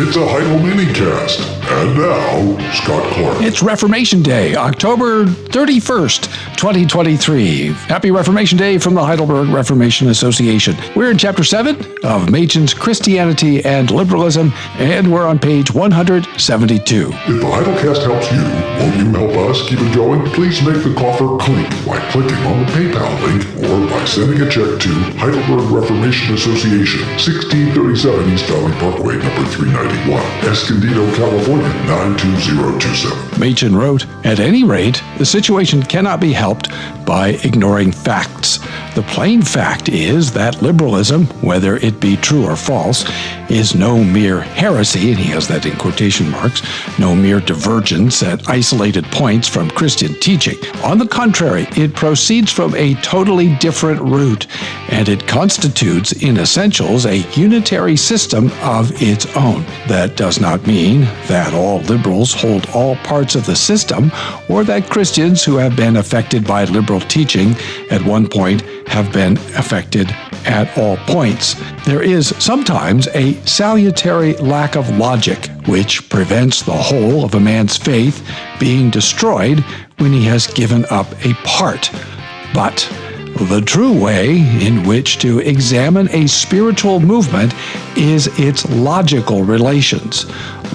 It's a Heidel minicast. And now, Scott Clark. It's Reformation Day, October 31st, 2023. Happy Reformation Day from the Heidelberg Reformation Association. We're in Chapter 7 of Machen's Christianity and Liberalism, and we're on page 172. If the Heidelcast helps you, won't you help us keep it going? Please make the coffer clink by clicking on the PayPal link or by sending a check to Heidelberg Reformation Association, 1637 East Valley Parkway, number 391, Escondido, California, 92027. Machen wrote, "At any rate, the situation cannot be helped by ignoring facts. The plain fact is that liberalism, whether it be true or false, is no mere heresy," and he has that in quotation marks, "no mere divergence at isolated points from Christian teaching. On the contrary, it proceeds from a totally different root, and it constitutes, in essentials, a unitary system of its own. That does not mean that all liberals hold all parts of the system, or that Christians who have been affected by liberal teaching at one point have been affected at all points. There is sometimes a salutary lack of logic which prevents the whole of a man's faith being destroyed when he has given up a part. But the true way in which to examine a spiritual movement is its logical relations.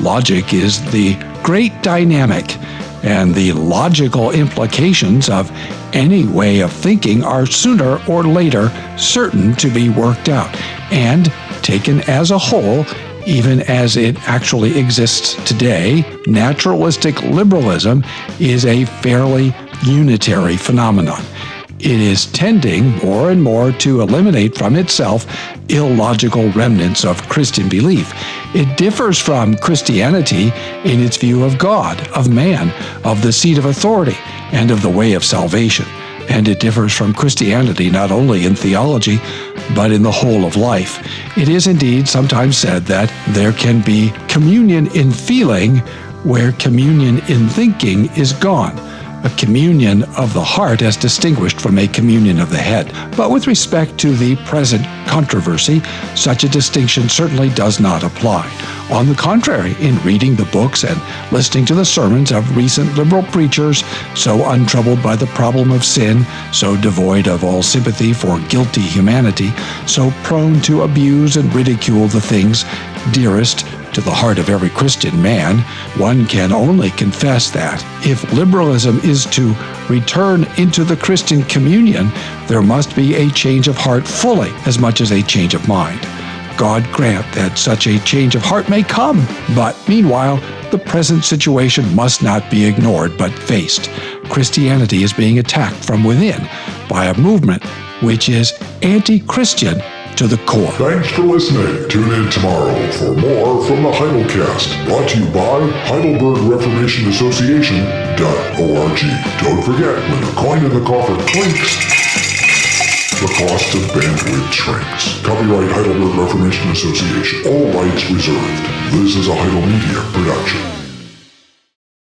Logic is the great dynamic, and the logical implications of any way of thinking are sooner or later certain to be worked out, and taken as a whole, even as it actually exists today, naturalistic liberalism is a fairly unitary phenomenon. It is tending more and more to eliminate from itself illogical remnants of Christian belief. It differs from Christianity in its view of God, of man, of the seat of authority, and of the way of salvation. And it differs from Christianity not only in theology, but in the whole of life. It is indeed sometimes said that there can be communion in feeling where communion in thinking is gone. A communion of the heart as distinguished from a communion of the head. But with respect to the present controversy, such a distinction certainly does not apply. On the contrary, in reading the books and listening to the sermons of recent liberal preachers, so untroubled by the problem of sin, so devoid of all sympathy for guilty humanity, so prone to abuse and ridicule the things dearest to the heart of every Christian man, one can only confess that if liberalism is to return into the Christian communion, there must be a change of heart fully as much as a change of mind. God grant that such a change of heart may come, but meanwhile, the present situation must not be ignored but faced. Christianity is being attacked from within by a movement which is anti-Christian to the core. Thanks for listening. Tune in tomorrow for more from the Heidelcast, brought to you by Heidelberg Reformation Association.org. Don't forget, when the coin in the coffer clinks, the cost of bandwidth shrinks. Copyright Heidelberg Reformation Association. All rights reserved. This is a Heidel Media production.